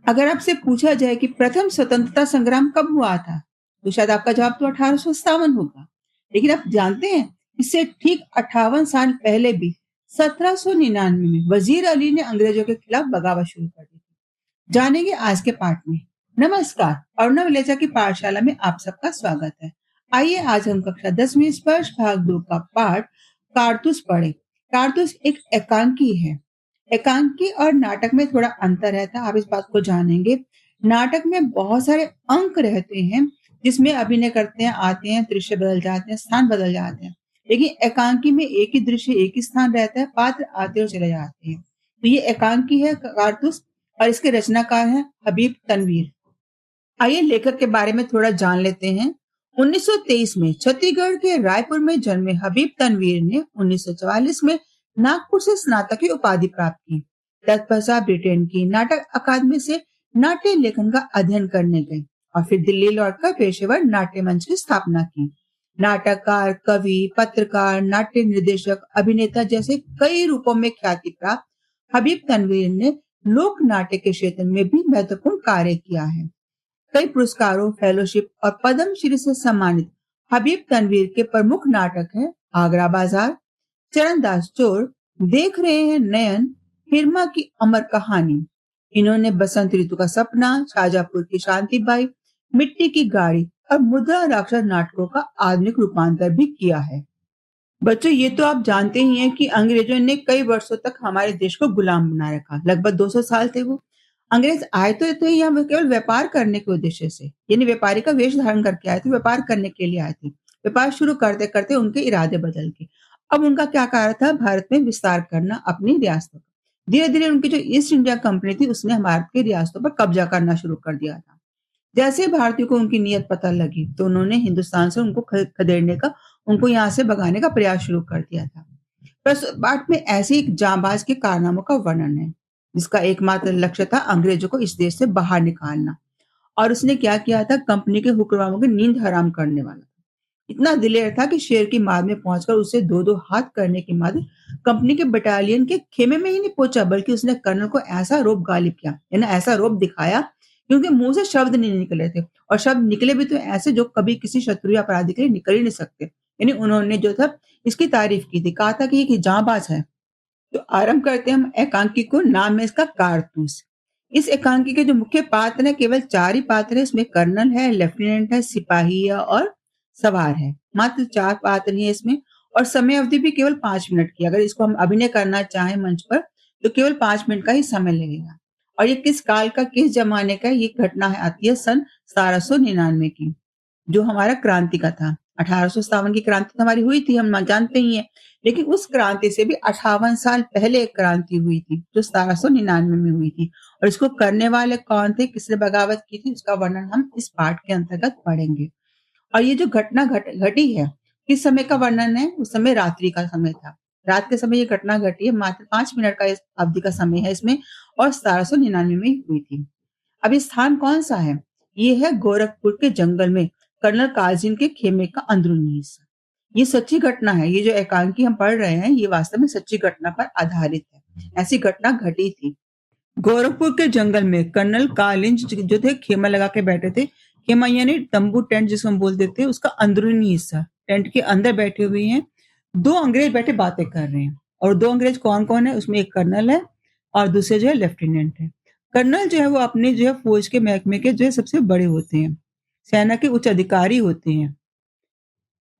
अगर आपसे पूछा जाए कि प्रथम स्वतंत्रता संग्राम कब हुआ था, तो शायद आपका जवाब तो 1857 होगा। लेकिन आप जानते हैं, इससे ठीक 58 साल पहले भी 1799 में वजीर अली ने अंग्रेजों के खिलाफ बगावत शुरू कर दी थी। जानेंगे आज के पाठ में। नमस्कार, अर्णव लेचा की पाठशाला में आप सबका स्वागत है। आइए आज हम कक्षा 10वीं स्पर्श भाग 2 का पाठ कारतूस पढ़े। कारतूस एक एकांकी है। एकांकी और नाटक में थोड़ा अंतर रहता है, आप इस बात को जानेंगे। नाटक में बहुत सारे अंक रहते हैं, जिसमें अभिनय करते हैं, आते हैं, दृश्य बदल जाते हैं, स्थान बदल जाते हैं। लेकिन एकांकी में एक ही दृश्य, एक ही स्थान रहता है, पात्र आते और चले जाते हैं। तो ये एकांकी है कारतूस, और इसके रचनाकार हैं हबीब तनवीर। आइए लेखक के बारे में थोड़ा जान लेते हैं। 1923 में छत्तीसगढ़ के रायपुर में जन्मे हबीब तनवीर ने 1944 में नागपुर से स्नातक की उपाधि प्राप्त की। तत्पश्चात ब्रिटेन की नाटक अकादमी से नाट्य लेखन का अध्ययन करने गए और फिर दिल्ली लौटकर पेशेवर नाट्य मंच की स्थापना की। नाटककार, कवि, पत्रकार, नाट्य निर्देशक, अभिनेता जैसे कई रूपों में ख्याति प्राप्त हबीब तनवीर ने लोक नाट्य के क्षेत्र में भी महत्वपूर्ण कार्य किया है। कई पुरस्कारों, फेलोशिप और पद्मश्री से सम्मानित हबीब तनवीर के प्रमुख नाटक हैं आगरा बाजार, चरणदास चोर, देख रहे हैं नयन, हिरमा की अमर कहानी। इन्होंने बसंत ऋतु का सपना, शाजापुर की शांतिबाई, मिट्टी की गाड़ी और मुद्रा राक्षस नाटकों का आधुनिक रूपांतर भी किया है। बच्चों, ये तो आप जानते ही हैं कि अंग्रेजों ने कई वर्षों तक हमारे देश को गुलाम बना रखा। लगभग 200 साल थे वो। अंग्रेज आए तो थे यहाँ केवल व्यापार करने के उद्देश्य से, यानी व्यापारी का वेश धारण करके आए थे, व्यापार करने के लिए आए थे। व्यापार शुरू करते करते उनके इरादे बदल गए। अब उनका क्या कार्य था? भारत में विस्तार करना अपनी रियासतों का। धीरे धीरे उनकी जो ईस्ट इंडिया कंपनी थी, उसने भारत की रियासतों पर कब्जा करना शुरू कर दिया था। जैसे ही भारतीयों को उनकी नीयत पता लगी, तो उन्होंने हिंदुस्तान से उनको खदेड़ने का, उनको यहाँ से भगाने का प्रयास शुरू कर दिया था। प्रस्तुत पाठ में ऐसे एक जांबाज के कारनामों का वर्णन है, जिसका एकमात्र लक्ष्य था अंग्रेजों को इस देश से बाहर निकालना। और उसने क्या किया था? कंपनी के हुक्मरानों की नींद हराम करने वाला था। इतना दिलेर था कि शेर की मार में पहुंचकर उसे दो दो हाथ करने के बाद कंपनी के बटालियन के खेमे में ही नहीं पहुंचा, बल्कि उसने कर्नल को ऐसा रोब गालिब किया, यानी ऐसा रोब दिखाया कि उनके मुंह से शब्द नहीं निकले थे। और शब्द निकले भी तो ऐसे जो कभी किसी शत्रु या अपराधी के लिए निकल ही नहीं सकते। यानी उन्होंने जो था, इसकी तारीफ की थी, कहा था कि ये जांबाज है। तो आरंभ करते हैं हम एकांकी को। नाम है इसका कारतूस। इस एकांकी के जो मुख्य पात्र है, केवल 4 ही पात्र है। इसमें कर्नल है, लेफ्टिनेंट है, सिपाही है और सवार है। मात्र 4 पात्र ही है इसमें। और समय अवधि भी केवल 5 मिनट की। अगर इसको हम अभिनय करना चाहें मंच पर, तो केवल 5 मिनट का ही समय लगेगा। और ये किस काल का, किस जमाने का? ये घटना है, आती है सन 1799 की, जो हमारा क्रांति का था। 1857 की क्रांति तो हमारी हुई थी, हम जानते ही हैं। लेकिन उस क्रांति से भी 58 साल पहले एक क्रांति हुई थी, जो 1799 में हुई थी। और इसको करने वाले कौन थे, किसने बगावत की थी, उसका वर्णन हम इस पाठ के अंतर्गत पढ़ेंगे। और ये जो घटना घटी है, किस समय का वर्णन है? उस समय रात्रि का समय था। रात के समय ये घटना घटी है। मात्र 5 मिनट का इस अवधि का समय है इसमें, और 1799 में हुई थी। अब ये स्थान कौन सा है? ये है गोरखपुर के जंगल में कर्नल कालजिन के खेमे का अंदरूनी हिस्सा। ये सच्ची घटना है। ये जो एकांकी हम पढ़ रहे हैं, ये वास्तव में सच्ची घटना पर आधारित है। ऐसी घटना घटी थी। गोरखपुर के जंगल में कर्नल कालिंज जो थे, खेमा लगा के बैठे थे। खेमा यानी तंबू, टेंट जिसको हम बोल देते हैं, उसका अंदरूनी हिस्सा। टेंट के अंदर बैठे हुए हैं। 2 अंग्रेज बैठे बातें कर रहे हैं। और 2 अंग्रेज कौन कौन है? उसमें एक कर्नल है और दूसरे जो है लेफ्टिनेंट है। कर्नल जो है वो अपने जो है फौज के महकमे के जो है सबसे बड़े होते हैं, सेना के उच्च अधिकारी होते हैं,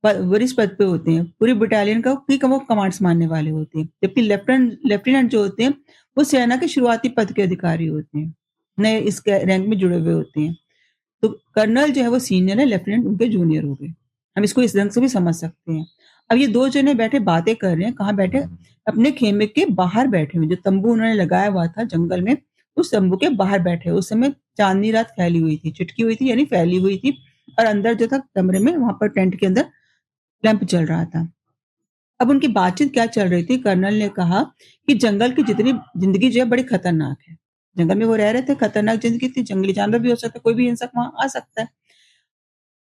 वरिष्ठ पद पे होते हैं। पूरी बटालियन का वो कमांड संभालने वाले होते हैं। जबकि लेफ्टिनेंट लेफ्टिनेंट जो होते हैं, वो सेना के शुरुआती पद के अधिकारी होते हैं, नए इस रैंक में जुड़े हुए होते हैं। तो कर्नल जो है वो सीनियर है, लेफ्टिनेंट उनके जूनियर हो गए। हम इसको इस ढंग से भी समझ सकते हैं। अब ये 2 जने बैठे बातें कर रहे हैं। कहाँ बैठे? अपने खेमे के बाहर बैठे हुए। जो तंबू उन्होंने लगाया हुआ था जंगल में, उस तंबू के बाहर बैठे। उस समय चांदनी रात फैली हुई थी, चिटकी हुई थी, यानी फैली हुई थी। और अंदर जो था कमरे में, वहां पर टेंट के अंदर लैंप चल रहा था। अब उनकी बातचीत क्या चल रही थी? कर्नल ने कहा कि जंगल की जितनी जिंदगी जो है बड़ी खतरनाक है। जंगल में वो रह रहे थे, खतरनाक जिंदगी थी। जंगली जानवर भी हो सकता है, कोई भी इंसान वहां आ सकता है।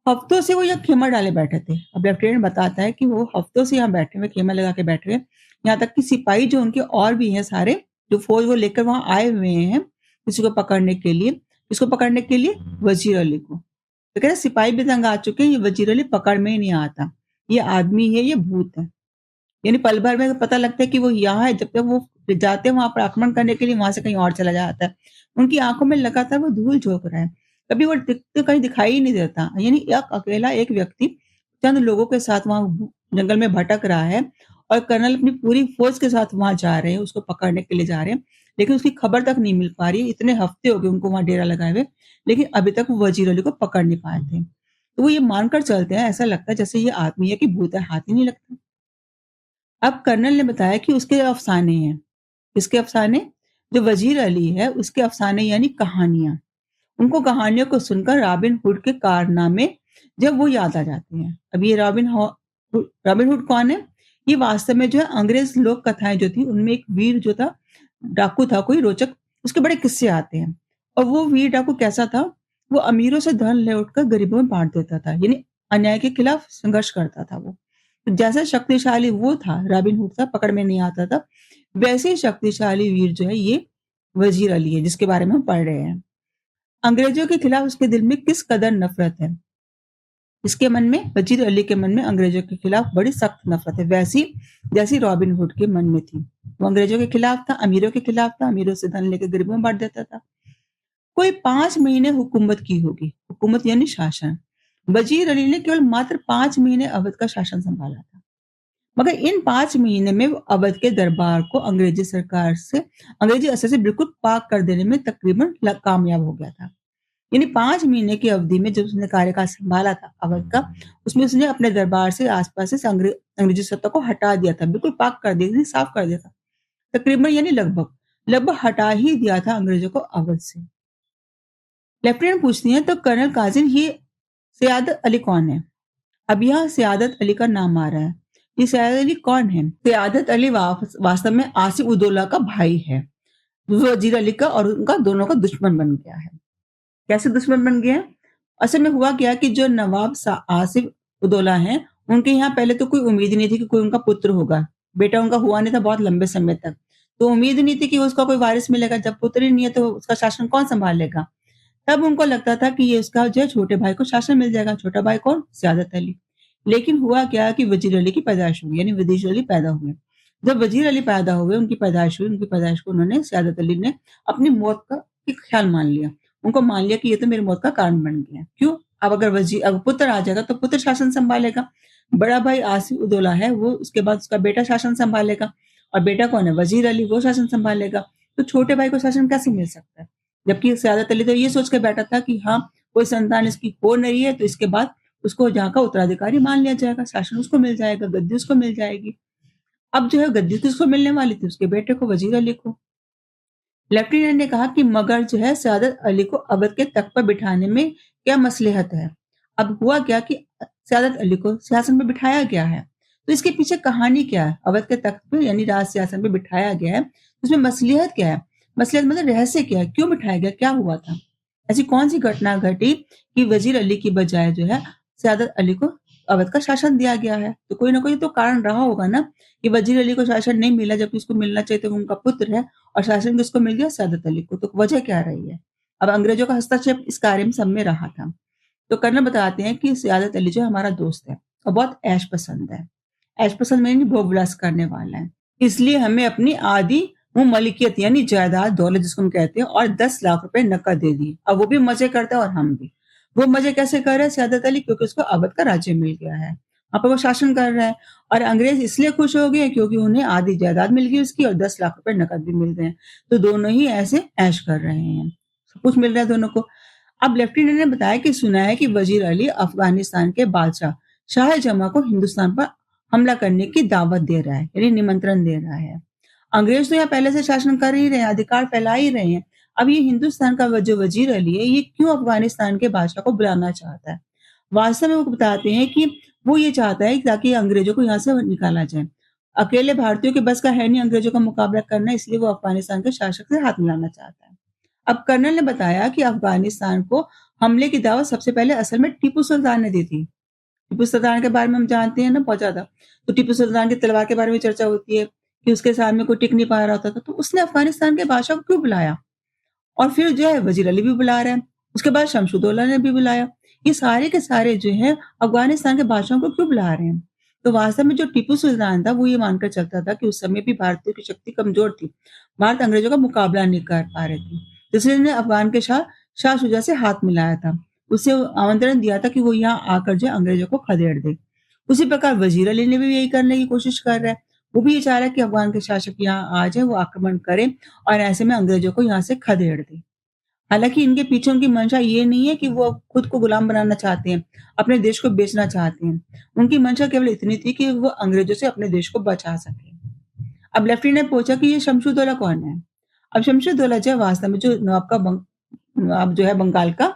हफ्तों से वो यहाँ खेमा डाले बैठे थे। अब लेफ्टिनेंट बताता है कि वो हफ्तों से यहाँ बैठे हुए, खेमा लगा के बैठे हुए। यहाँ तक कि सिपाही जो उनके और भी हैं सारे, जो फौज वो लेकर वहां आए हुए हैं, किसी को पकड़ने के लिए, किसको पकड़ने के लिए? वजीर अली को। तो कह रहे सिपाही भी तंग आ चुके हैं, ये वजीर अली पकड़ में ही नहीं आता, ये आदमी है, ये भूत है। यानी पल भर में पता लगता है कि वो यहाँ है, जब तक वो जाते हैं वहां पर आक्रमण करने के लिए, वहां से कहीं और चला जाता है। उनकी आंखों में लगातार वो धूल झोंक रहा है, कभी वो कहीं दिखाई ही नहीं देता। यानी एक अकेला एक व्यक्ति चंद लोगों के साथ वहां जंगल में भटक रहा है, और कर्नल अपनी पूरी फौज के साथ वहां जा रहे हैं, उसको पकड़ने के लिए जा रहे हैं, लेकिन उसकी खबर तक नहीं मिल पा रही है। इतने हफ्ते हो गए उनको वहां डेरा लगाए हुए, लेकिन अभी तक वो वजीर अली को पकड़ नहीं पाए थे। तो वो ये मानकर चलते हैं, ऐसा लगता है जैसे ये आदमी है कि भूत है, हाथ ही नहीं लगता। अब कर्नल ने बताया कि उसके अफसाने हैं। किसके अफसाने? जो वजीर अली है उसके अफसाने यानी कहानियां। उनको कहानियों को सुनकर रॉबिन हुड के कारनामे जब वो याद आ जाते हैं। अब ये रॉबिन हुड कौन है? ये वास्तव में जो है अंग्रेज लोक कथाएं जो थी उनमें एक वीर जो था, डाकू था कोई रोचक, उसके बड़े किस्से आते हैं। और वो वीर डाकू कैसा था? वो अमीरों से धन ले उठकर गरीबों में बांट देता था, यानी अन्याय के खिलाफ संघर्ष करता था वो। तो जैसा शक्तिशाली वो था, रॉबिन हुड था, पकड़ में नहीं आता था, वैसे ही शक्तिशाली वीर जो है ये वजीर अली है, जिसके बारे में हम पढ़ रहे हैं। अंग्रेजों के खिलाफ उसके दिल में किस कदर नफरत है। इसके मन में, वजीर अली के मन में अंग्रेजों के खिलाफ बड़ी सख्त नफरत है, वैसी जैसी रॉबिन हुड के मन में थी। वो अंग्रेजों के खिलाफ था, अमीरों के खिलाफ था, अमीरों से धन लेकर गरीबों में बांट देता था। कोई 5 महीने हुकूमत की होगी, हुकूमत यानी शासन। वजीर अली ने केवल मात्र 5 महीने अवध का शासन संभाला था, मगर इन 5 महीने में वो अवध के दरबार को अंग्रेजी सरकार से, अंग्रेजी असर से बिल्कुल पाक कर देने में तकरीबन कामयाब हो गया था। यानी 5 महीने की अवधि में जब उसने कार्यकाल संभाला था अवध का, उसमें उसने अपने दरबार से आसपास से अंग्रेजी सत्ता को हटा दिया था, बिल्कुल पाक कर दिया था, साफ कर दिया था। तकरीबन यानी लगभग लगभग हटा ही दिया था अंग्रेजों को अवध से। लेफ्टिनेंट पूछती हैं, तो कर्नल काजिम ये सयादत अली कौन है? अब यहाँ सयादत अली का नाम आ रहा है। ये सयादत अली कौन है? सयादत अली वास्तव में आसिफ उदौला का भाई है, जो वजीर अली का और उनका दोनों का दुश्मन बन गया है। कैसे दुश्मन बन गया? असल में हुआ क्या कि जो नवाब आसिफ उदौला हैं, उनके यहाँ पहले तो कोई उम्मीद ही नहीं थी कि कोई उनका पुत्र होगा। बेटा उनका हुआ नहीं था बहुत लंबे समय तक, तो उम्मीद नहीं थी कि उसका कोई वारिस मिलेगा। जब पुत्र ही नहीं है तो उसका शासन कौन संभालेगा? तब उनको लगता था कि ये उसका जो है छोटे भाई को शासन मिल जाएगा। छोटा भाई कौन? सयादत अली। लेकिन हुआ क्या कि वजीर अली की पैदाइश हुई, यानी वजीर अली पैदा हुए। जब वजीर अली पैदा हुए, उनकी पैदाइश हुई, उनकी पैदाइश को उन्होंने, सयादत अली ने अपनी मौत का एक ख्याल मान लिया। उनको मान लिया कि ये तो मेरी मौत का कारण बन गया। क्यों? अब अगर पुत्र आ जाएगा तो पुत्र शासन संभालेगा। बड़ा भाई आसिफ उदौला है, वो उसके बाद उसका बेटा शासन संभालेगा, और बेटा कौन है? वजीर अली, वो शासन संभालेगा। तो छोटे भाई को शासन कैसे मिल सकता है? जबकि सयादत अली तो ये सोच के बैठा था कि हाँ, कोई संतान इसकी हो नहीं है, तो इसके बाद उसको जहाँ का उत्तराधिकारी मान लिया जाएगा, शासन उसको मिल जाएगा, गद्दी उसको मिल जाएगी। अब जो है गद्दी तो उसको मिलने वाली थी, उसके बेटे को, वजीर अली को। लेफ्टिनेंट ने कहा कि मगर जो है सयादत अली को अवध के तख्त पर बिठाने में क्या मसलहत है? अब हुआ क्या कि सयादत अली को सिंहासन पर बिठाया गया है, तो इसके पीछे कहानी क्या है? अवध के तख्त पे यानी राज सिंहासन पे बिठाया गया है, उसमें मसलहत क्या है? मसलहत मतलब रहस्य क्या है? क्यों बिठाया गया? क्या हुआ था? ऐसी कौन सी घटना घटी कि वजीर अली की बजाय जो है सयादत अली को अवध का शासन दिया गया है? तो कोई ना कोई तो कारण रहा होगा ना, कि वजीर अली को शासन नहीं मिला, जबकि उसको मिलना चाहिए था, वो उनका पुत्र है, और शासन किसको मिल गया? सयादत अली को। तो वजह क्या रही है? अब अंग्रेजों का हस्तक्षेप इस कार्य में सब में रहा था। तो कर्नल बताते हैं कि सयादत अली जो हमारा दोस्त है और बहुत ऐश पसंद है। ऐश पसंद में नहीं, भोग विलास करने वाला है। इसलिए हमें अपनी आधी वो मलिकियत यानी जायदाद, दौलत जिसको हम कहते हैं, और 10 लाख रुपए नकद दे दिए। अब वो भी मजे करता है और हम भी। वो मजे कैसे कर रहे हैं सयादत अली? क्योंकि उसको अवध का राज्य मिल गया है, वहां पर वो शासन कर रहा है। और अंग्रेज इसलिए खुश हो गए क्योंकि उन्हें आधी जायदाद मिल गई उसकी, और 10 लाख रुपए नकद भी मिल गए। तो दोनों ही ऐसे ऐश कर रहे हैं, सब कुछ मिल रहा है दोनों को। अब लेफ्टिनेंट ने बताया कि सुना है कि वजीर अली अफगानिस्तान के बादशाह शाह जमा को हिंदुस्तान पर हमला करने की दावत दे रहा है, यानी निमंत्रण दे रहा है। अंग्रेज तो यहाँ पहले से शासन कर ही रहे हैं, अधिकार फैला ही रहे हैं। अब ये हिंदुस्तान का जो वजीर अली है, ये क्यों अफगानिस्तान के बादशाह को बुलाना चाहता है? वास्तव में वो बताते हैं कि वो ये चाहता है ताकि अंग्रेजों को यहाँ से निकाला जाए। अकेले भारतीयों के बस का है नहीं अंग्रेजों का मुकाबला करना, इसलिए वो अफगानिस्तान के शासक से हाथ मिलाना चाहता है। अब कर्नल ने बताया कि अफगानिस्तान को हमले की दावत सबसे पहले असल में टीपू सुल्तान ने दी थी। टीपू सुल्तान के बारे में हम जानते हैं ना बहुत ज्यादा। तो टीपू सुल्तान की तलवार के बारे में चर्चा होती है कि उसके सामने कोई टिक नहीं पा रहा होता था, तो उसने अफगानिस्तान के बादशाह को क्यों बुलाया? और फिर जो है वजीर अली भी बुला रहा है, उसके बाद शमशुद्दौला ने भी बुलाया। ये सारे के सारे जो है अफगानिस्तान के बादशाहों को क्यों बुला रहे हैं? तो वास्तव में जो टीपू सुल्तान था वो ये मानकर चलता था कि उस समय भी भारतीयों की शक्ति कमजोर थी। भारत अंग्रेजों का मुकाबला नहीं कर पा रहे थे। तो इसलिए उन्होंने अफगान के शाह शाह शुजा से हाथ मिलाया था। उसे आमंत्रण दिया था कि वो यहाँ आकर जो है अंग्रेजों को खदेड़ दे। उसी प्रकार वजीर अली ने भी यही करने की कोशिश कर रहा है। वो भी ये चाह रहा है कि अफगान के शासक यहाँ आ जाए, वो आक्रमण करें और ऐसे में अंग्रेजों को यहाँ से खदेड़ दें। हालाँकि इनके पीछे उनकी मंशा ये नहीं है कि वो खुद को गुलाम बनाना चाहते हैं, अपने देश को बेचना चाहते हैं। उनकी मंशा केवल इतनी थी कि वो अंग्रेजों से अपने देश को बचा सकें। अब लेफ्टिनेंट ने पूछा कि ये शमशुद्दौला कौन है? अब शमशुद्दौला जो है वास्तव में जो नवाब का अब जो है बंगाल का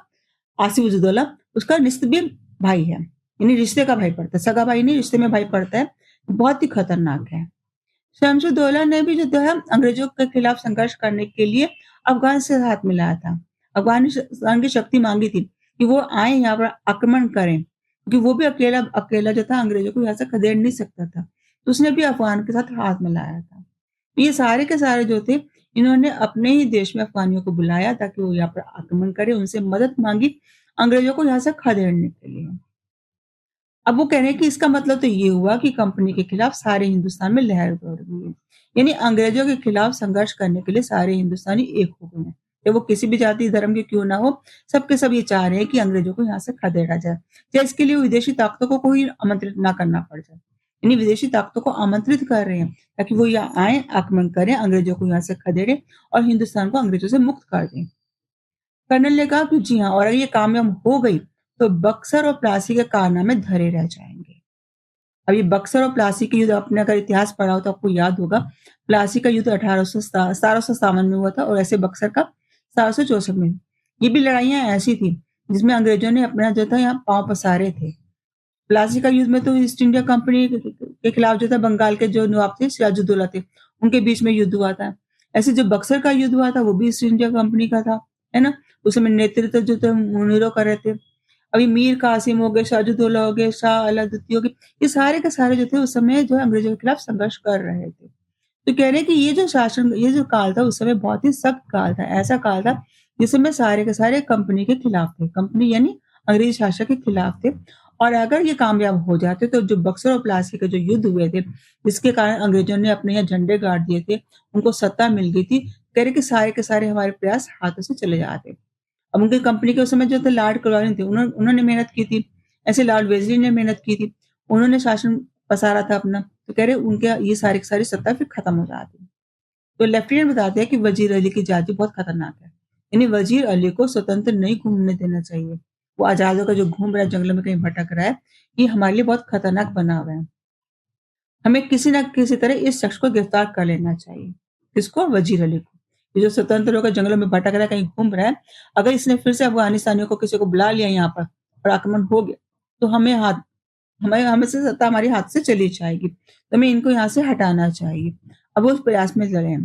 आसिफ उद्दौला उसका निस्बी भाई है, यानी रिश्ते का भाई पड़ता है, सगा भाई नहीं रिश्ते में भाई पड़ता है, बहुत ही खतरनाक है। शमशुद्दौला ने भी जो है अंग्रेजों के खिलाफ संघर्ष करने के लिए अफगान से हाथ मिलाया था। अफगानिस्तान की शक्ति मांगी थी कि वो आए यहाँ पर आक्रमण करें, क्योंकि वो भी अकेला अकेला जो था अंग्रेजों को यहाँ से खदेड़ नहीं सकता था। तो उसने भी अफगान के साथ हाथ मिलाया था। तो ये सारे के सारे जो थे इन्होंने अपने ही देश में अफगानियों को बुलाया ताकि वो यहाँ पर आक्रमण करें, उनसे मदद मांगी अंग्रेजों को यहाँ से खदेड़ने के लिए। अब वो कह रहे हैं कि इसका मतलब तो ये हुआ कि कंपनी के खिलाफ सारे हिंदुस्तान में लहर दौड़ गई है। यानी अंग्रेजों के खिलाफ संघर्ष करने के लिए सारे हिंदुस्तानी एक हो गए हैं। चाहे वो किसी भी जाति धर्म के क्यों ना हो, सबके सब ये चाह रहे हैं कि अंग्रेजों को यहाँ से खदेड़ा जाए। चाहे इसके लिए विदेशी ताकतों को कोई आमंत्रित ना करना पड़ जाए। यानी विदेशी ताकतों को आमंत्रित कर रहे हैं ताकि वो यहाँ आए, आक्रमण करें, अंग्रेजों को यहाँ से खदेड़े और हिंदुस्तान को अंग्रेजों से मुक्त कर दें। कर्नल ने कहा कि जी हाँ, और अगर ये कामयाब हो गई तो बक्सर और प्लासी के कारनामे धरे रह जाएंगे। अब ये बक्सर और प्लासी के युद्ध आपने अगर इतिहास पढ़ा हो तो आपको याद होगा। प्लासी का युद्ध 1757 में हुआ था और ऐसे बक्सर का 1764 में। ये भी लड़ाइयां ऐसी थी जिसमें अंग्रेजों ने अपना जो था यहाँ पांव पसारे थे। प्लासी का युद्ध में तो ईस्ट इंडिया कंपनी के खिलाफ जो था बंगाल के जो नवाब थे सिराजुद्दौला थे, उनके बीच में युद्ध हुआ था। ऐसे जो बक्सर का युद्ध हुआ था वो भी ईस्ट इंडिया कंपनी का था, है ना? उस समय नेतृत्व जो थे मुनीरो कर रहे थे। अभी मीर कासिम हो गए, सिराजुद्दौला हो गए, शाह अलाउद्दीन हो गए, ये सारे के सारे जो थे उस समय जो है अंग्रेजों के खिलाफ संघर्ष कर रहे थे। तो कह रहे हैं कि ये जो काल था उस समय बहुत ही सख्त काल था। ऐसा काल था जिस समय सारे के सारे कंपनी के खिलाफ थे। कंपनी यानी अंग्रेज शासक के खिलाफ थे। और अगर ये कामयाब हो जाते तो जो बक्सर और प्लासी के जो युद्ध हुए थे, जिसके कारण अंग्रेजों ने अपने यहाँ झंडे गाड़ दिए थे, उनको सत्ता मिल गई थी। कह रहे कि सारे के सारे हमारे प्रयास हाथों से चले जाते। अब उनकी कंपनी के उस समय जो थे लॉर्ड कर्नवालिस थे, उन्होंने मेहनत की थी। ऐसे लॉर्ड वेलेस्ली ने मेहनत की थी। उन्होंने शासन पसारा था अपना। तो कह रहे उनके ये सारी की सारी सत्ता फिर खत्म हो जाती। तो लेफ्टिनेंट बताते हैं कि वजीर अली की जाति बहुत खतरनाक है। यानी वजीर अली को स्वतंत्र नहीं घूमने देना चाहिए। वो आजादों का जो घूम रहा है, जंगलों में कहीं भटक रहा है, ये हमारे लिए बहुत खतरनाक बना हुआ है। हमें किसी ना किसी तरह इस शख्स को गिरफ्तार कर लेना चाहिए। किसको? वजीर अली को। ये जो स्वतंत्र होकर जंगलों में भटक रहा है, कहीं घूम रहा है, अगर इसने फिर से अफगानिस्तानियों को किसी को बुला लिया यहाँ पर और आक्रमण हो गया, तो हमें हमें से सत्ता हमारे हाथ से चली जाएगी। तो हमें इनको यहाँ से हटाना चाहिए। अब वो उस प्रयास में लगे हैं।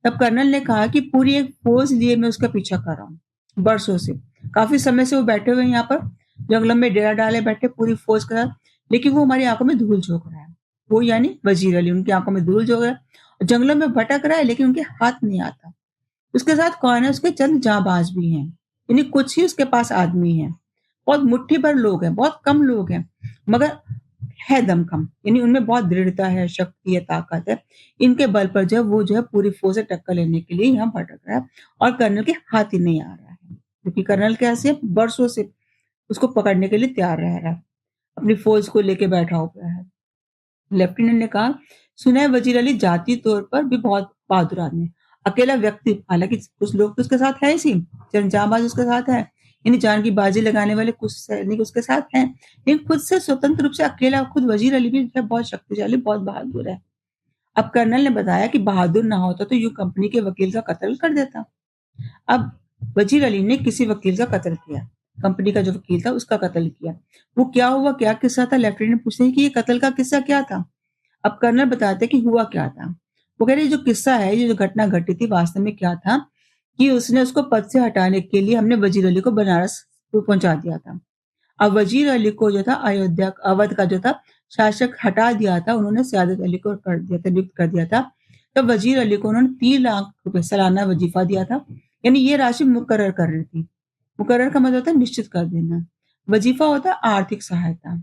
तब कर्नल ने कहा कि पूरी एक फौज लिए मैं उसका पीछा कर रहा हूँ, बरसों से। काफी समय से वो बैठे हुए हैं यहाँ पर, जंगलों में डेरा डाले बैठे पूरी फौज के साथ, लेकिन वो हमारी आंखों में धूल झोंक रहा है। वो यानी वजीर अली उनकी आंखों में धूल झोंक रहा है, जंगलों में भटक रहा है, लेकिन उनके हाथ नहीं आता। उसके साथ कौन है? उसके चंद जांबाज भी हैं, यानी कुछ ही उसके पास आदमी हैं। बहुत मुट्ठी भर लोग हैं, बहुत कम लोग हैं, मगर है दमखम, यानी उनमें बहुत दृढ़ता है, शक्ति है, ताकत है। इनके बल पर जो है वो जो है पूरी फौज से टक्कर लेने के लिए यहाँ भटक रहा है और कर्नल के हाथ ही नहीं आ रहा है, क्योंकि कर्नल कैसे बरसों से उसको पकड़ने के लिए तैयार रह रहा है, अपनी फौज को लेके बैठा हुआ है। लेफ्टिनेंट ने कहा, सुना है वजीर अली जाति तौर पर भी बहुत बहादुर आदमी है। अकेला व्यक्ति, हालांकि कुछ लोग तो उसके साथ है ही सी, जांबाज उसके साथ है, यानी जान की बाजी लगाने वाले कुछ सैनिक उसके साथ हैं, लेकिन खुद से स्वतंत्र रूप से अकेला खुद वजीर अली भी है बहुत शक्तिशाली, बहुत बहादुर है। अब कर्नल ने बताया कि बहादुर ना होता तो यू कंपनी के वकील का कत्ल कर देता। अब वजीर अली ने किसी वकील का कत्ल किया, कंपनी का जो वकील था उसका कत्ल किया। वो क्या हुआ, क्या किस्सा था? लेफ्टिनेंट पूछते हैं कि ये कत्ल का किस्सा क्या था। अब कर्नल बताते कि हुआ क्या था। वो कह रहे जो किस्सा है, ये जो घटना घटी थी, वास्तव में क्या था कि उसने उसको पद से हटाने के लिए हमने वजीर अली को बनारस पहुंचा दिया था। अब वजीर अली को जो था अयोध्या अवध का जो था शासक हटा दिया था, उन्होंने सयादत अली को कर दिया था, नियुक्त कर दिया था। तब वजीर अली को उन्होंने 3 लाख रुपए सालाना वजीफा दिया था। यानी ये राशि मुकर्रर कर रही थी। मुकर्रर का मतलब होता है निश्चित कर देना। वजीफा होता है आर्थिक सहायता।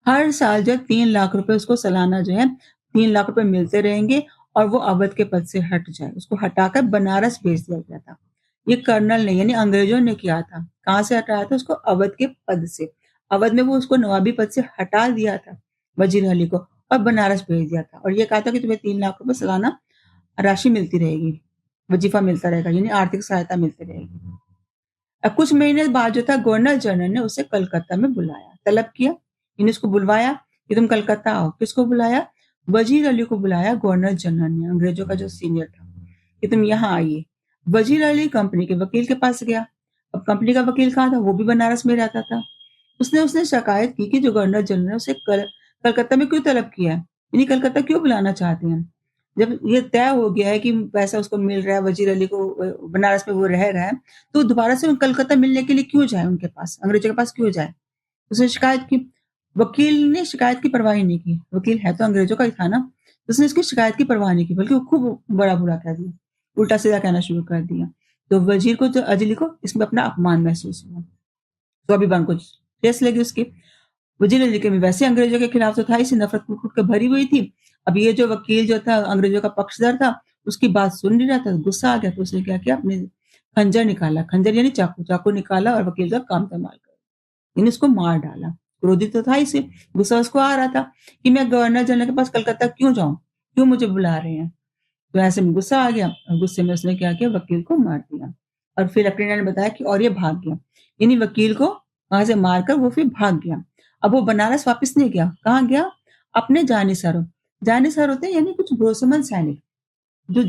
हर साल जो 3 लाख रुपए उसको सालाना जो है 3 लाख रुपए मिलते रहेंगे और वो अवध के पद से हट जाए। उसको हटाकर बनारस भेज दिया गया था। ये कर्नल ने यानी अंग्रेजों ने किया था। कहाँ से हटाया था? उसको अवध के पद से। अवध में वो उसको नवाबी पद से हटा दिया था वजीर अली को और बनारस भेज दिया था और ये कहा था कि तुम्हें 3 लाख रुपए सालाना राशि मिलती रहेगी। वजीफा मिलता रहेगा यानी आर्थिक सहायता मिलती रहेगी। कुछ महीने बाद जो था गवर्नर जनरल ने उसे कलकत्ता में बुलाया, तलब किया, यानी उसको बुलवाया कि तुम कलकत्ता आओ। किसको बुलाया? वजीर अली को बुलाया गवर्नर जनरल ने, अंग्रेजों का जो सीनियर था, कि तुम यहाँ आइए। वजीर अली कंपनी के वकील के पास गया। अब कंपनी का वकील कहाँ था? वो भी बनारस में रहता था। उसने उसने शिकायत की कि जो गवर्नर जनरल ने उसे कलकत्ता में क्यों तलब किया है, यानी कलकत्ता क्यों बुलाना चाहते हैं। जब ये तय हो गया है कि पैसा उसको मिल रहा है, वजीर अली को बनारस में वो रह रहा है, तो दोबारा से कलकत्ता मिलने के लिए क्यों जाए उनके पास, अंग्रेजों के पास क्यों जाए? उसने शिकायत की। वकील ने शिकायत की परवाह ही नहीं की। वकील है तो अंग्रेजों का ही था ना, तो उसने इसकी शिकायत की परवाह नहीं की, बल्कि वो खूब बड़ा बुरा कह दिया, उल्टा सीधा कहना शुरू कर दिया। तो वजीर को, जो अजली को, इसमें अपना अपमान महसूस हुआ। स्वाभिमान को ठेस लगी उसकी। वजीर अली के भी वैसे अंग्रेजों के खिलाफ तो था ही, नफरत कूट के भरी हुई थी। अब ये जो वकील जो था अंग्रेजों का पक्षधर था, उसकी बात सुन नहीं रहा था, गुस्सा आ गया। तो उसने क्या किया, अपने खंजर निकाला, खंजर यानी चाकू, चाकू निकाला और वकील का काम तमाम कर, यानी उसको मार डाला। क्रोधित तो था ही से, गुस्सा उसको आ रहा था कि मैं गवर्नर जनरल के पास कलकत्ता क्यों जाऊं, क्यों मुझे बुला रहे हैं। तो ऐसे में गुस्सा आ गया और गुस्से में उसने क्या किया, वकील को मार दिया। और फिर लेफ्टिनेंट ने बताया कि और ये भाग गया, यानी वकील को वहां से मारकर वो फिर भाग गया। अब वो बनारस वापस नहीं गया, कहाँ गया? अपने जानिसारों, जानिसार होते हैं यानी कुछ भरोसेमंद सैनिक, जो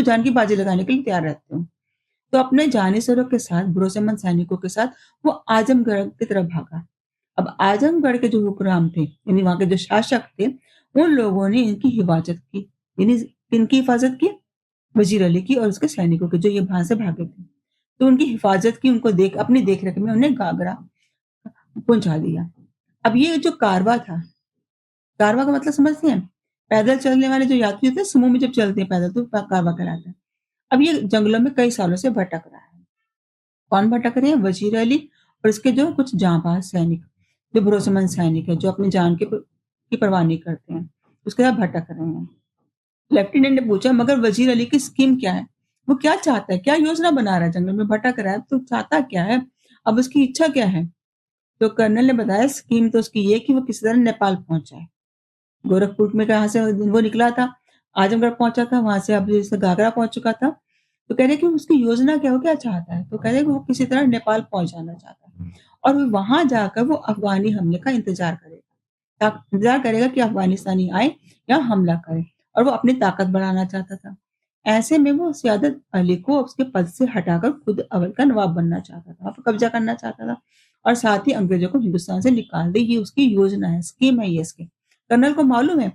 जान की बाजी लगाने के लिए तैयार रहते हो। तो अपने जानिसारों के साथ, भरोसेमंद सैनिकों के साथ वो आजमगढ़ की तरफ भागा। अब आजमगढ़ के जो हुक्मरान थे, यानी वहां के जो शासक थे, उन लोगों ने इनकी हिफाजत की। यानी इनकी हिफाजत की, वजीर अली की और उसके सैनिकों की, जो ये वहां से भागे थे। तो उनकी हिफाजत की, उनको अपनी देख रेख में उन्हें गागरा पहुंचा दिया। अब ये जो कारवा था, कारवा का मतलब समझते हैं? पैदल चलने वाले जो यात्री होते हैं, समूह में जब चलते हैं पैदल, तो कारवा कहलाता है। अब ये जंगलों में कई सालों से भटक रहा है। कौन भटक रहे हैं? वजीर अली और इसके जो कुछ जांबाज सैनिक, जो भरोसेमंद सैनिक है, जो अपनी जान की परवाह नहीं करते हैं, उसके साथ भटक रहे हैं। लेफ्टिनेंट ने पूछा, मगर वजीर अली की स्कीम क्या है? वो क्या चाहता है, क्या योजना बना रहा है? जंगल में भटक रहा है तो चाहता क्या है, अब उसकी इच्छा क्या है? तो कर्नल ने बताया, स्कीम तो उसकी ये कि वो किसी तरह नेपाल पहुंच जाए। गोरखपुर में कहाँ से वो निकला था, आजमगढ़ पहुंचा था, वहां से अब जैसे घाघरा पहुंच चुका था। तो कह रहे कि उसकी योजना क्या, वो क्या चाहता है? तो कह रहे कि वो किसी तरह नेपाल पहुंच जाना चाहता है और वहां जाकर वो अफगानी हमले का इंतजार करेगा, इंतजार करेगा कि अफगानिस्तानी आए या हमला करे, और वो अपनी ताकत बढ़ाना चाहता था। ऐसे में वो सयादत अली को उसके पद से हटाकर खुद अवध का नवाब बनना चाहता था, वहां पर कब्जा करना चाहता था और साथ ही अंग्रेजों को हिंदुस्तान से निकाल दे। ये उसकी योजना है, स्कीम है ये इसकी। कर्नल को मालूम है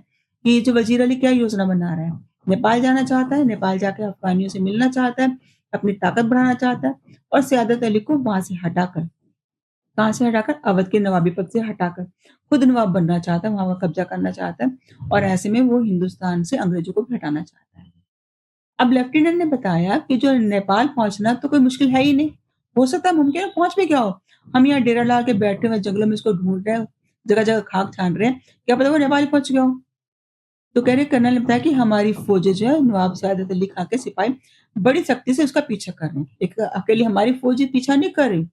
कि जो वजीर अली क्या योजना बना रहा है। नेपाल जाना चाहता है, नेपाल जाकर अफगानियों से मिलना चाहता है, अपनी ताकत बढ़ाना चाहता है और सयादत अली को वहां से हटाकर, कहाँ से हटाकर? अवध के नवाबी पद से हटाकर खुद नवाब बनना चाहता है, वहां पर कब्जा करना चाहता है और ऐसे में वो हिंदुस्तान से अंग्रेजों को भी हटाना चाहता है। अब लेफ्टिनेंट ने बताया कि जो नेपाल पहुंचना तो कोई मुश्किल है ही नहीं, हो सकता है मुमकिन है पहुंच भी क्या हो, हम यहाँ डेरा ला के बैठे हुए जंगलों में इसको ढूंढ रहे हैं, जगह जगह खाक छान रहे हैं, क्या पता वो नेपाल ही पहुंच गया हो। तो कह रहे, कर्नल ने बताया कि हमारी फौजें जो है नवाब सयादत अली खां के सिपाही बड़ी सख्ती से उसका पीछा कर रहे हैं, एक अकेली हमारी फौज ही पीछा नहीं कर रही,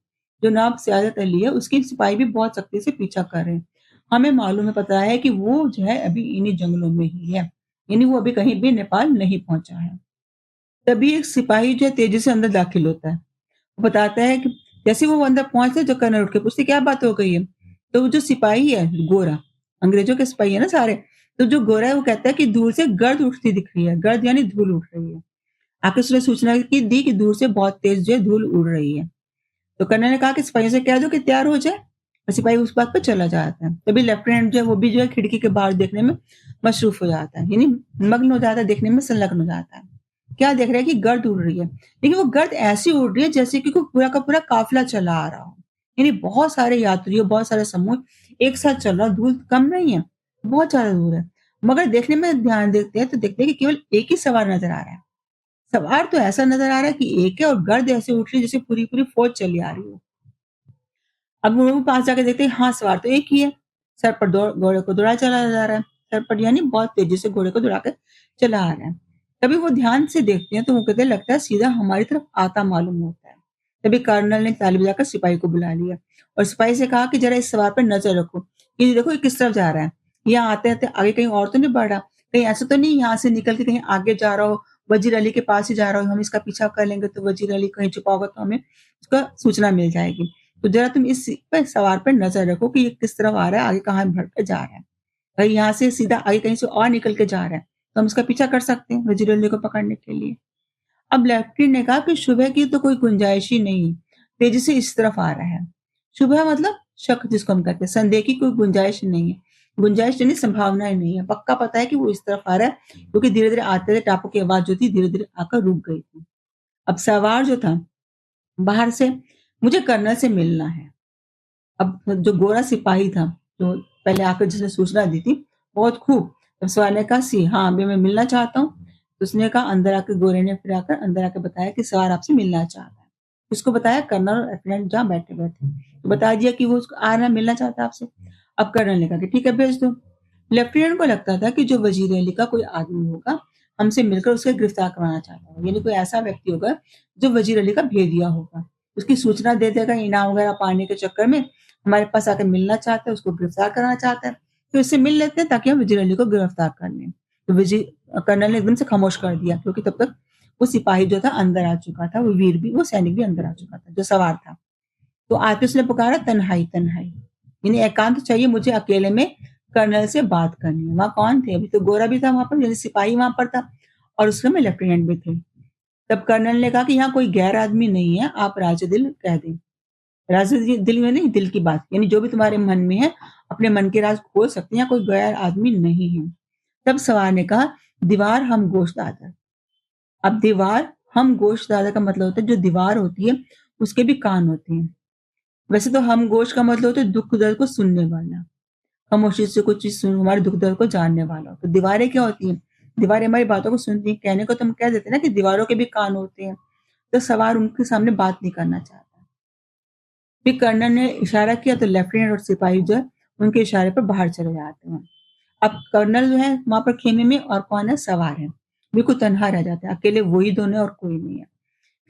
जो नवाब सयादत अली है उसकी सिपाही भी बहुत सख्ती से पीछा कर रहे हैं। हमें मालूम है, पता है कि वो जो है अभी इन्हीं जंगलों में ही है, यानी वो अभी कहीं भी नेपाल नहीं पहुंचा है। तभी एक सिपाही जो है तेजी से अंदर दाखिल होता है। वो बताता है कि जैसे वो अंदर पहुंचते, जो कर्नल उठ के पूछते, क्या बात हो गई है? तो वो जो सिपाही है गोरा, अंग्रेजों के सिपाही है ना सारे, तो जो गोरा है वो कहता है कि दूर से गर्द उठती दिख रही है, गर्द यानी धूल उठ रही है। आके उसने सूचना की दी कि दूर से बहुत तेज जो है धूल उड़ रही है। तो कर्नल ने कहा कि सिपाहियों से कह दो कि तैयार हो जाए, और सिपाही उस बात पर चला जाता है। तभी लेफ्टिनेंट जो है वो भी जो है खिड़की के बाहर देखने में मशरूफ हो जाता है, यानी मग्न हो जाता है, देखने में संलग्न हो जाता है। क्या देख रहा है कि गर्द उड़ रही है, लेकिन वो गर्द ऐसी उड़ रही है जैसे कि कोई पूरा का पूरा काफिला चला आ रहा हो, यानी बहुत सारे यात्री, बहुत सारे समूह एक साथ चल रहा, धूल कम नहीं है, बहुत ज्यादा दूर है। मगर देखने में ध्यान देते हैं तो देखते हैं कि केवल एक ही सवार नजर आ रहा है, सवार तो ऐसा नजर आ रहा है कि एक है और गर्द ऐसे उठ रही है जैसे पूरी पूरी फौज चली आ रही हो। अब वो पास जाके देखते हैं, हाँ सवार तो एक ही है। सर पर घोड़े को दौड़ा चला जा रहा है। सर पर यानी बहुत तेजी से घोड़े को दौड़ा कर चला आ रहा है। तभी वो ध्यान से देखते हैं तो वो कहते लगता है सीधा हमारी तरफ आता मालूम होता है। तभी कर्नल ने ताली बजाकर सिपाही को बुला लिया और सिपाही से कहा कि जरा इस सवार पर नजर रखो, कि देखो ये किस तरफ जा रहा है। यहाँ आते आते आगे कहीं और तो नहीं बढ़ रहा, कहीं ऐसा तो नहीं यहाँ से निकल के कहीं आगे जा रहा हो, वजीर अली के पास ही जा रहा हो, हम इसका पीछा कर लेंगे तो वजीर अली कहीं छुपा होगा तो हमें उसका सूचना मिल जाएगी। तो जरा तुम इस पे सवार पर नजर रखो कि ये किस तरफ आ रहा है, आगे कहाँ बढ़ के जा रहा है। भाई यहाँ से सीधा आगे कहीं से और निकल के जा रहा है तो हम इसका पीछा कर सकते हैं वजीर अली को पकड़ने के लिए। अब लेफ्टिनेंट ने कहा कि शुबह की तो कोई गुंजाइश ही नहीं, तेजी से इस तरफ आ रहा है। शुबह मतलब शक जिसको हम कहते हैं, संदेह की कोई गुंजाइश नहीं है। गुंजाइश यानी संभावना ही नहीं है, पक्का पता है कि वो इस तरफ आ रहा है, क्योंकि धीरे धीरे आते थे टापू की आवाज जो थी धीरे धीरे आकर रुक गई थी। अब सवार जो था बाहर से, मुझे कर्नल से मिलना है। अब जो गोरा सिपाही था, जो पहले आकर जिसने सूचना दी थी, बहुत खूब। तब सवार ने कहा सी हाँ अभी मैं मिलना चाहता हूँ। तो उसने कहा अंदर आकर, गोरे ने फिर आकर अंदर आकर बताया कि सवार आपसे मिलना चाहता है। उसको बताया, कर्नल और लेफ्टिनेंट जहाँ बैठे हुए थे तो बता दिया कि वो उसको आ रहा मिलना चाहता है आपसे। अब कर्नल ने कहा कि ठीक है भेज दो। लेफ्टिनेंट को लगता था कि जो वजीर अली का कोई आदमी होगा, हमसे मिलकर उसे गिरफ्तार करवाना चाहता होगा, यानी कोई ऐसा व्यक्ति होगा जो वजीर अली का भेदिया होगा, उसकी सूचना दे देगा इनाम वगैरह पाने के चक्कर में, हमारे पास आकर मिलना चाहता है, उसको गिरफ्तार करना चाहता है, तो इससे मिल लेते हैं ताकि हम वजीर अली को गिरफ्तार कर लें। तो वजीर कर्नल ने एकदम से खामोश कर दिया, क्योंकि तब तक वो सिपाही जो था अंदर आ चुका था, वो वीर भी, वो सैनिक भी अंदर आ चुका था जो सवार था। तो आके उसने पुकारा तन्हाई तन्हाई, यानी एकांत चाहिए मुझे, अकेले में कर्नल से बात करनी है। वहां कौन थे, अभी तो गोरा भी था वहां पर, यानी सिपाही वहां पर था, और उसमें में लेफ्टिनेंट भी थे। तब कर्नल ने कहा कि यहाँ कोई गैर आदमी नहीं है, आप राजे दिल कह दें। राजे दिल में नहीं, दिल की बात, यानी जो भी तुम्हारे मन में है अपने मन के राज खोल सकते हैं, यहाँ कोई गैर आदमी नहीं है। तब सवार ने कहा दीवार हम गोश्त दादा। अब दीवार हम गोश्त दादा का मतलब होता है जो दीवार होती है उसके भी कान होते हैं। वैसे तो हम गोश्त का मतलब होता है दुख दर्द को सुनने वाला, खामोशी से कुछ चीज सुन, हमारे दुख दर्द को जानने वाला। तो दीवारें क्या होती हैं, दीवारें हमारी बातों को सुनती हैं। कहने को तो हम कह देते हैं ना कि दीवारों के भी कान होते हैं। तो सवार उनके सामने बात नहीं करना चाहता। फिर कर्नल ने इशारा किया तो लेफ्टिनेंट और सिपाही जो है उनके इशारे पर बाहर चले जाते हैं। अब कर्नल जो है वहां पर खेमे में, और कौन है, सवार है, बिल्कुल तनहा रह जाता है, अकेले वही दोनों और कोई नहीं है।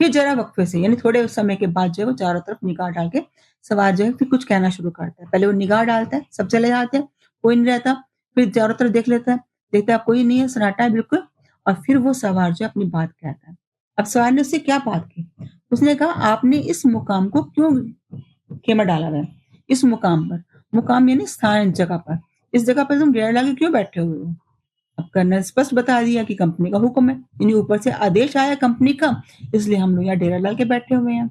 फिर जरा वक्फे से, यानी थोड़े समय के बाद जो है वो चारों तरफ निगाह डाल के सवार जो है फिर कुछ कहना शुरू करता है। पहले वो निगाह डालता है, सब चले जाते हैं, कोई नहीं रहता। फिर चारों तरफ देख लेता है, देखता है कोई नहीं है, सन्नाटा है बिल्कुल। और फिर वो सवार जो है अपनी बात कहता है। अब सवार ने उससे क्या बात की, उसने कहा आपने इस मुकाम को क्यों खेमा डाला हुआ है, इस मुकाम पर, मुकाम यानी स्थान, जगह पर, इस जगह पर तुम डेरा डाल क्यों बैठे हुए हो। अब कर्नल स्पष्ट बता दिया कि कंपनी का हुक्म है, यानी ऊपर से आदेश आया कंपनी का, इसलिए हम लोग यहाँ डेरा डाल के बैठे हुए हैं।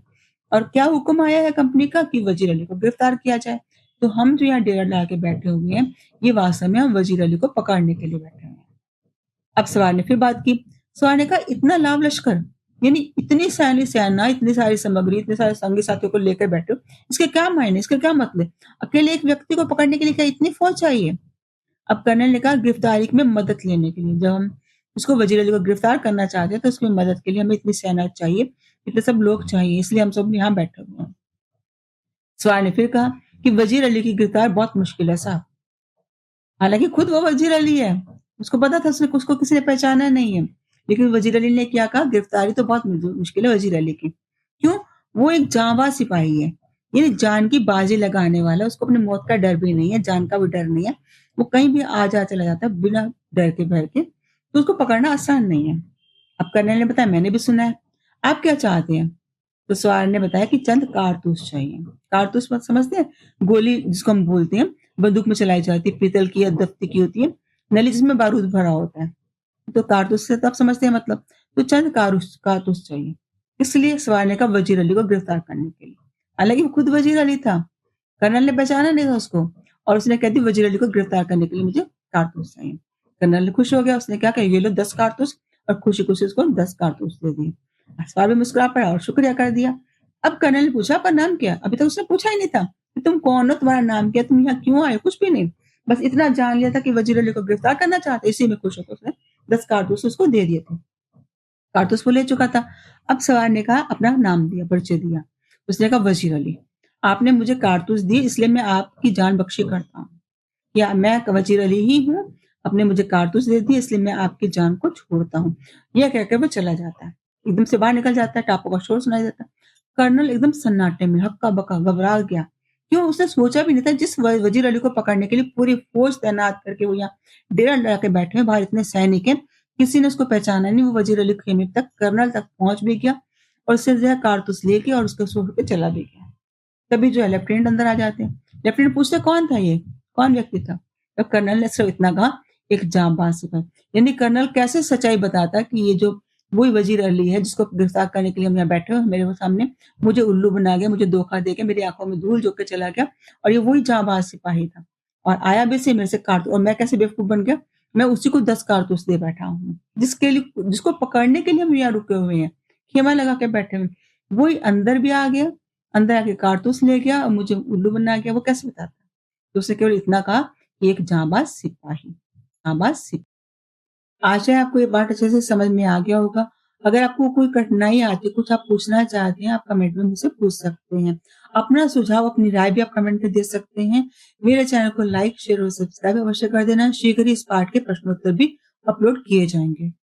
और क्या हुक्म आया है कंपनी का कि वजीर अली को गिरफ्तार किया जाए। तो हम जो यहाँ डेरा डाल के बैठे हुए हैं, ये वास्तव में हम वजीर अली को पकड़ने के लिए बैठे हुए हैं। अब सवार ने फिर बात की। सवार ने कहा इतना लाभ लश्कर, यानी इतनी सारी सेना, इतनी सारी सामग्री, इतने सारे संगी साथियों को लेकर बैठे हो, इसके क्या मायने, इसका क्या मतलब, अकेले एक व्यक्ति को पकड़ने के लिए क्या इतनी फौज चाहिए। अब कर्नल ने कहा गिरफ्तारी में मदद लेने के लिए, जब हम उसको वजीर अली को गिरफ्तार करना चाहते हैं तो उसमें मदद के लिए हमें इतनी सेना चाहिए, इतने सब लोग चाहिए, इसलिए हम सब यहाँ बैठे हुए हैं। सवार ने फिर कहा कि वजीर अली की गिरफ्तार बहुत मुश्किल है साहब। हालांकि खुद वो वजीर अली है, उसको पता था, उसने उसको किसी ने पहचाना नहीं है, लेकिन वजीर अली ने क्या कहा, गिरफ्तारी तो बहुत मुश्किल है वजीर अली की। क्यों, वो एक जांबाज सिपाही है, यानी जान की बाजी लगाने वाला, उसको अपनी मौत का डर भी नहीं है, जान का भी डर नहीं है, वो कहीं भी आ जा चला जाता है बिना डर के भर के, तो उसको पकड़ना आसान नहीं है। अब कर्नल ने बताया मैंने भी सुना है, आप क्या चाहते हैं। तो सवार ने बताया कि चंद कारतूस चाहिए। कारतूस मत समझते हैं, गोली जिसको हम बोलते हैं, बंदूक में चलाई जाती है, पीतल की या दफ्ती की होती है, नली जिसमें बारूद भरा होता है। तो कारतूस से तो आप समझते हैं मतलब। तो चंद कारतूस कारतूस चाहिए, इसलिए सवार ने कहा वजीर अली को गिरफ्तार करने के लिए। हालांकि वो खुद वजीर अली था, कर्नल ने पहचाना नहीं था उसको, और उसने कह दी वजीर अली को गिरफ्तार करने के लिए मुझे कारतूस चाहिए। कर्नल खुश हो गया, उसने क्या कहा ये लो 10 कारतूस, और खुशी खुशी उसको 10 कारतूस दे दिए। सवार भी मुस्कुरा पड़ा और शुक्रिया कर दिया। अब कर्नल ने पूछा आपका नाम क्या, अभी तक उसने पूछा ही नहीं था कि तुम कौन हो, तुम्हारा नाम क्या, तुम यहाँ क्यों आए, कुछ भी नहीं, बस इतना जान लिया था कि वजीर अली को गिरफ्तार करना चाहते, इसी में खुश होकर उसने 10 कारतूस उसको दे दिए थे। कारतूस वो ले चुका था। अब सवार ने कहा अपना नाम दिया, परिचय दिया। उसने कहा वज़ीर अली, आपने मुझे कारतूस दिए इसलिए मैं आपकी जान बख्शी करता हूँ। या मैं वज़ीर अली ही हूँ, आपने मुझे कारतूस दे दिए इसलिए मैं आपकी जान को छोड़ता हूँ। यह कहकर वो चला जाता है। एकदम से बाहर निकल जाता है, टापों का शोर सुनाई देता है। कर्नल एकदम सन्नाटे में हक्का-बक्का घबरा गया। क्यों उसने सोचा भी नहीं था जिस वज़ीर अली को पकड़ने के लिए पूरी फ़ौज तैनात करके वो यहाँ डेरा लगा के बैठे हैं, बाहर इतने सैनिक हैं, किसी ने उसको पहचाना नहीं। वो वज़ीर अली खेमे तक कर्नल तक पहुँच भी गया और उससे जो है कारतूस लेके और उसको छोड़ के चला भी गया। तभी जो है लेफ्टिनेंट अंदर आ जाते हैं। लेफ्टिनेंट पूछते कौन था ये? कौन व्यक्ति था? तो कर्नल ने सिर्फ इतना कहा एक जाँबाज़ सिपाही। यानी कर्नल कैसे सच्चाई बताता कि ये जो वही वज़ीर अली है जिसको गिरफ्तार करने के लिए हम यहाँ बैठे हुए हैं मेरे वो सामने, मुझे उल्लू बना गया, मुझे धोखा देके मेरी आँखों में धूल झोंक के चला गया और ये वही जाँबाज़ सिपाही था। और आया भी से मेरे से और मैं कैसे बेवकूफ़ बन गया? मैं उसी को 10 कारतूस दे बैठा हूँ। जिसको पकड़ने के लिए हम यहाँ रुके हुए हैं, खेमा लगा के बैठे हुए हैं। वही अंदर भी आ गया, अंदर आके कारतूस ले गया और मुझे उल्लू बना गया, वो कैसे बताता? तो उसने केवल इतना कहा कि एक जाँबाज़ सिपाही, जाँबाज़ सिपाही। आशा है आपको ये बात अच्छे से समझ में आ गया होगा। अगर आपको कोई कठिनाई आती है, कुछ आप पूछना चाहते हैं, आप कमेंट में मुझसे पूछ सकते हैं। अपना सुझाव, अपनी राय भी आप कमेंट में दे सकते हैं। मेरे चैनल को लाइक, शेयर और सब्सक्राइब अवश्य कर देना। शीघ्र ही इस पाठ के प्रश्नोत्तर भी अपलोड किए जाएँगे।